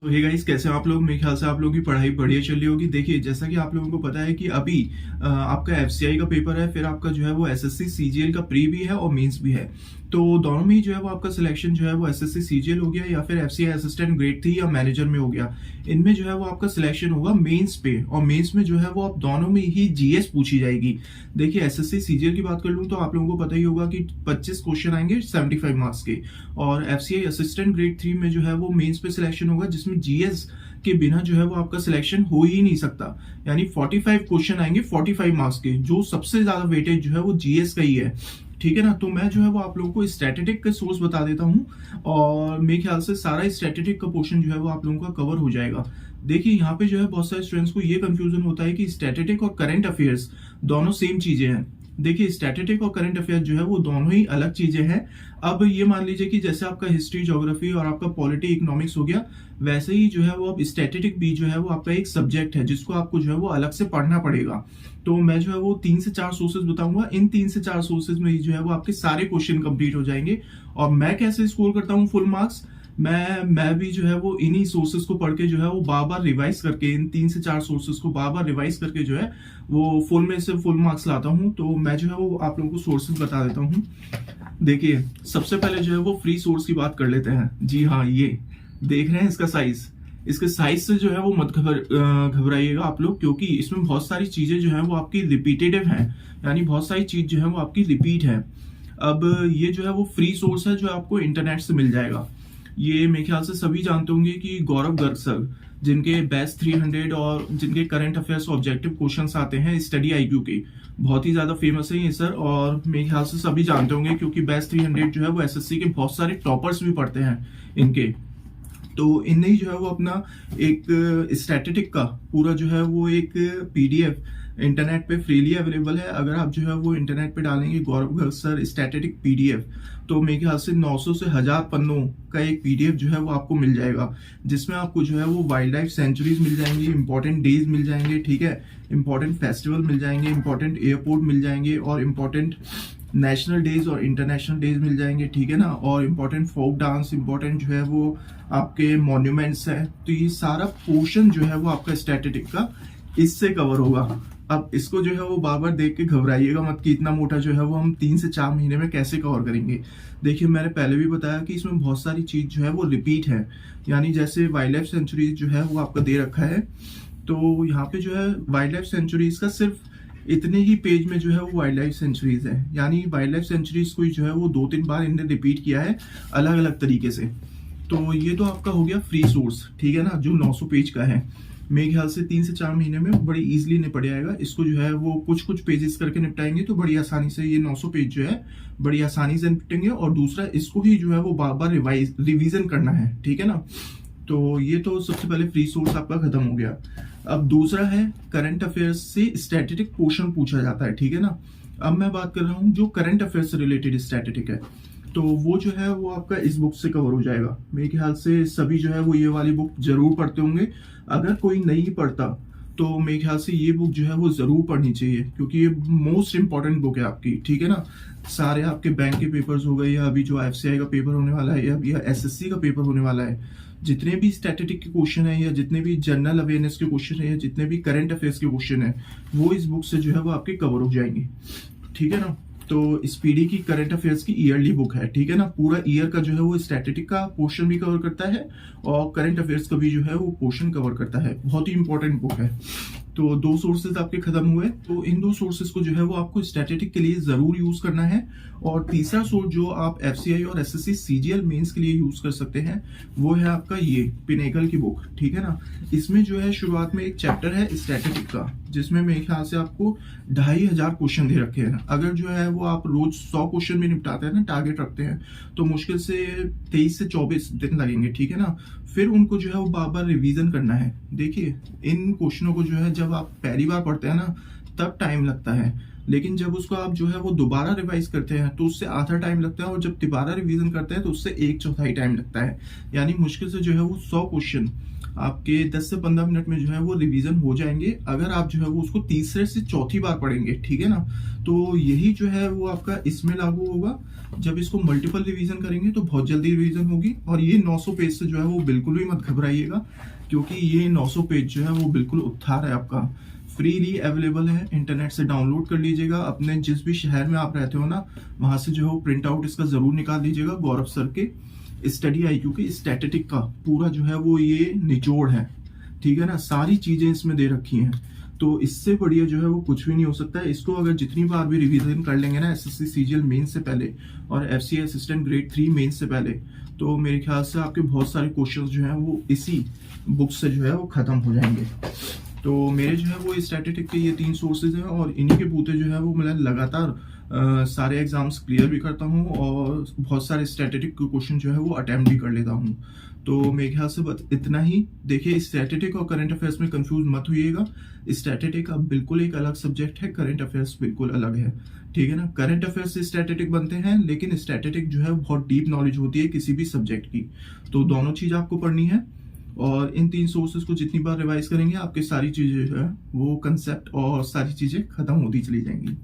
तो hey guys, कैसे हैं आप लोग। मेरे ख्याल से आप लोगों की पढ़ाई बढ़िया चल रही होगी। देखिए, जैसा कि आप लोगों को पता है कि अभी आपका एफसीआई का पेपर है, फिर आपका जो है वो एसएससी सीजीएल का प्री भी है और मेंस भी है। तो दोनों में ही जो है वो आपका सिलेक्शन जो है वो एसएससी सीजीएल हो गया या फिर एफसीआई असिस्टेंट ग्रेड 3 या मैनेजर में हो गया। इनमें जो है वो आपका सिलेक्शन होगा मेंस पे, और मेंस में जो है वो आप दोनों में ही जीएस पूछी जाएगी। देखिए, एसएससी सीजीएल की बात कर लूँ तो आप लोगों को पता ही होगा कि 25 क्वेश्चन आएंगे 75 मार्क्स के। और एफसीआई असिस्टेंट ग्रेड 3 में जो है वो मेंस पे सिलेक्शन होगा, जिसमें जीएस के बिना जो है वो आपका सिलेक्शन हो ही नहीं सकता। यानी 45 क्वेश्चन आएंगे 45 मार्क्स के, जो सबसे ज्यादा वेटेज जो है वो जीएस का ही है। ठीक है ना। तो मैं जो है वो आप लोगों को स्टैटिस्टिक का सोर्स बता देता हूँ, और मेरे ख्याल से सारा स्टैटिस्टिक का पोर्शन जो है वो आप लोगों का कवर हो जाएगा। देखिए, यहाँ पे जो है बहुत सारे स्टूडेंट्स को ये कंफ्यूजन होता है कि स्टैटिस्टिक और करंट अफेयर्स दोनों सेम चीजें हैं। देखिए, स्टैटिस्टिक और करंट अफेयर जो है वो दोनों ही अलग चीजें हैं। अब ये मान लीजिए कि जैसे आपका हिस्ट्री, ज्योग्राफी और आपका पॉलिटी, इकोनॉमिक्स हो गया, वैसे ही जो है वो अब स्टैटिस्टिक भी जो है वो आपका एक सब्जेक्ट है जिसको आपको जो है वो अलग से पढ़ना पड़ेगा। तो मैं जो है वो 3 से 4 सोर्सेज बताऊंगा। इन 3 से 4 सोर्सेज में ही जो है वो आपके सारे क्वेश्चन कंप्लीट हो जाएंगे। और मैं कैसे स्कोर करता हूँ फुल मार्क्स, मैं भी जो है वो इन्हीं सोर्सेज को पढ़ के जो है वो बार बार रिवाइज करके, इन 3 से 4 सोर्सेज को बार बार रिवाइज करके जो है वो फुल में से फुल मार्क्स लाता हूँ। तो मैं जो है वो आप लोगों को सोर्सेज बता देता हूँ। देखिए, सबसे पहले जो है वो फ्री सोर्स की बात कर लेते हैं। जी हाँ, ये देख रहे हैं इसका साइज। इसके साइज से जो है वो मत घबराइएगा आप लोग, क्योंकि इसमें बहुत सारी चीजें जो है वो आपकी रिपीटेटिव हैं। यानी बहुत सारी चीज जो है वो आपकी रिपीट है। अब ये जो है वो फ्री सोर्स है जो आपको इंटरनेट से मिल जाएगा। ये मेरे ख्याल से सभी जानते होंगे कि गौरव गर्ग सर, जिनके बेस्ट 300 और जिनके करंट अफेयर्स ऑब्जेक्टिव क्वेश्चंस आते हैं स्टडी आईक्यू के, बहुत ही ज्यादा फेमस है ये सर। और मेरे ख्याल से सभी जानते होंगे, क्योंकि बेस्ट 300 जो है वो एसएससी के बहुत सारे टॉपर्स भी पढ़ते हैं इनके। तो इनने ही जो है वो अपना एक स्टैटिस्टिक का पूरा जो है वो एक पीडीएफ इंटरनेट पे फ्रीली अवेलेबल है। अगर आप जो है वो इंटरनेट पे डालेंगे गौरव गर्ग सर स्टैटिस्टिक पीडीएफ, तो मेरे ख्याल से 900 से 1000 पन्नों का एक पीडीएफ जो है वो आपको मिल जाएगा, जिसमें आपको जो है वो वाइल्ड लाइफ सेंचुरीज मिल जाएंगी, इंपॉर्टेंट डेज मिल जाएंगे, ठीक है, इंपॉर्टेंट फेस्टिवल मिल जाएंगे, इंपॉर्टेंट एयरपोर्ट मिल जाएंगे, और इंपॉर्टेंट नेशनल डेज और इंटरनेशनल डेज मिल जाएंगे, ठीक है ना, और इम्पोर्टेंट फोक डांस, इम्पोर्टेंट जो है वो आपके मॉन्यूमेंट्स है। तो ये सारा पोर्शन जो है वो आपका स्टैटिस्टिक का इससे कवर होगा। अब इसको जो है वो बार बार देख के घबराइएगा मत कि इतना मोटा जो है वो हम 3 से 4 महीने में कैसे कवर करेंगे। देखिए, मैंने पहले भी बताया कि इसमें बहुत सारी चीज जो है वो रिपीट है। यानी जैसे वाइल्ड लाइफ सेंचुरीज जो है वो आपका दे रखा है, तो यहाँ पे जो है वाइल्ड लाइफ सेंचुरीज का सिर्फ इतने ही पेज में जो है वो वाइल्ड लाइफ सेंचुरीज है। यानी वाइल्ड लाइफ सेंचुरीज को जो है वो 2-3 बार इन्हें रिपीट किया है अलग अलग तरीके से। तो ये तो आपका हो गया फ्री सोर्स, ठीक है ना, जो 900 पेज का है। मेरे ख्याल से 3 से 4 महीने में बड़ी इजीली निपट जाएगा। इसको जो है वो कुछ कुछ पेजेस करके निपटाएंगे तो बड़ी आसानी से ये 900 पेज जो है बड़ी आसानी से निपटेंगे। और दूसरा, इसको ही जो है वो बार बार रिवीजन करना है, ठीक है ना। तो ये तो सबसे पहले फ्री सोर्स आपका खत्म हो गया। अब दूसरा है करंट अफेयर्स से स्टैटिस्टिक क्वेश्चन पूछा जाता है, ठीक है ना। अब मैं बात कर रहा हूँ जो करंट अफेयर्स से रिलेटेड स्टैटिस्टिक है, तो वो जो है वो आपका इस बुक से कवर हो जाएगा। मेरे ख्याल से सभी जो है वो ये वाली बुक जरूर पढ़ते होंगे। अगर कोई नहीं पढ़ता तो मेरे ख्याल से ये बुक जो है वो जरूर पढ़नी चाहिए, क्योंकि ये मोस्ट इंपॉर्टेंट बुक है आपकी, ठीक है ना। सारे आपके बैंक के पेपर्स हो गए, या अभी जो एफसीआई का पेपर होने वाला है, या एसएससी का पेपर होने वाला है, जितने भी स्टैटिस्टिक के क्वेश्चन है, या जितने भी जनरल अवेयरनेस के क्वेश्चन है, या जितने भी करंट अफेयर्स के क्वेश्चन है, वो इस बुक से जो है वो आपके कवर हो जाएंगे, ठीक है ना। तो इस पीडी की करंट अफेयर्स की ईयरली बुक है, ठीक है ना। पूरा ईयर का जो है वो स्टैटिस्टिक का पोर्शन भी कवर करता है, और करंट अफेयर्स का भी जो है वो पोर्शन कवर करता है। बहुत ही इंपॉर्टेंट बुक है। तो 2 सोर्सेज आपके खत्म हुए, तो इन 2 सोर्सेज को जो है वो आपको स्टैटिस्टिक के लिए जरूर यूज करना है। और तीसरा सोर्स जो आप एफसीआई और एसएससी सीजीएल मेंस के लिए यूज कर सकते हैं, वो है आपका ये पिनेकल की बुक, ठीक है ना। इसमें जो है शुरुआत में एक चैप्टर है स्टैटिस्टिक का, जिसमें मेरे ख्याल से आपको 2500 क्वेश्चन दे रखे हैं। अगर जो है वो आप रोज 100 क्वेश्चन भी निपटाते हैं ना, टारगेट रखते हैं, तो मुश्किल से 23 से 24 दिन लगेंगे, ठीक है ना। फिर उनको जो है वो बार बार रिवीजन करना है। देखिए, इन क्वेश्चनों को जो है जब आप पहली बार पढ़ते हैं ना, तब टाइम लगता है, लेकिन जब उसको आप जो है वो दोबारा रिवाइज करते हैं तो उससे आधा टाइम लगता है, और जब दोबारा रिवीजन करते हैं तो उससे 1/4 टाइम लगता है। यानी मुश्किल से जो है वो 100 क्वेश्चन आपके 10 से 15 मिनट में जो है वो रिवीजन हो जाएंगे, अगर आप जो है वो उसको तीसरे से चौथी बार पढ़ेंगे, ठीक है ना। तो यही जो है वो आपका इसमें लागू होगा। जब इसको मल्टीपल रिवीजन करेंगे तो बहुत जल्दी रिवीजन होगी। और ये 900 पेज से जो है वो बिल्कुल भी मत घबराइएगा, क्योंकि ये 900 पेज जो है वो बिल्कुल उत्थार है आपका, फ्रीली अवेलेबल है, इंटरनेट से डाउनलोड कर लीजिएगा। अपने जिस भी शहर में आप रहते हो ना, वहां से जो है प्रिंट आउट इसका जरूर निकाल लीजिएगा। गौरव सर के स्टडी IQ के स्टैटिस्टिक का पूरा जो है वो ये निचोड़ है, ठीक है ना। सारी चीजें इसमें दे रखी हैं, तो इससे बढ़िया जो है वो कुछ भी नहीं हो सकता है। इसको अगर जितनी बार भी रिवीजन कर लेंगे ना SSC CGL मेंस से पहले और FCI असिस्टेंट ग्रेड 3 मेंस से पहले, तो मेरे ख्याल से आपके बहुत सारे क्वेश्चंस जो हैं वो इसी बुक से जो है वो खत्म हो जाएंगे। तो मेरे जो है वो स्टैटिस्टिक के ये 3 सोर्सेज हैं, और इन्हीं के बूते जो है वो मैं लगातार सारे एग्जाम्स क्लियर भी करता हूँ और बहुत सारे स्टैटिस्टिक क्वेश्चन जो है वो अटेम्प्ट भी कर लेता हूँ। तो मेरे ख्याल से बस इतना ही। देखिए, स्टैटिस्टिक और करंट अफेयर्स में कंफ्यूज मत होइएगा। स्टैटिस्टिक अब बिल्कुल एक अलग सब्जेक्ट है, करंट अफेयर्स बिल्कुल अलग है, ठीक है ना। करंट अफेयर्स से स्टैटिस्टिक बनते हैं, लेकिन स्टैटिस्टिक जो है बहुत डीप नॉलेज होती है किसी भी सब्जेक्ट की। तो दोनों चीज आपको पढ़नी है, और इन 3 सोर्सेज को जितनी बार रिवाइज करेंगे आपके सारी चीजें जो है वो कंसेप्ट और सारी चीजें खत्म होती चली जाएंगी।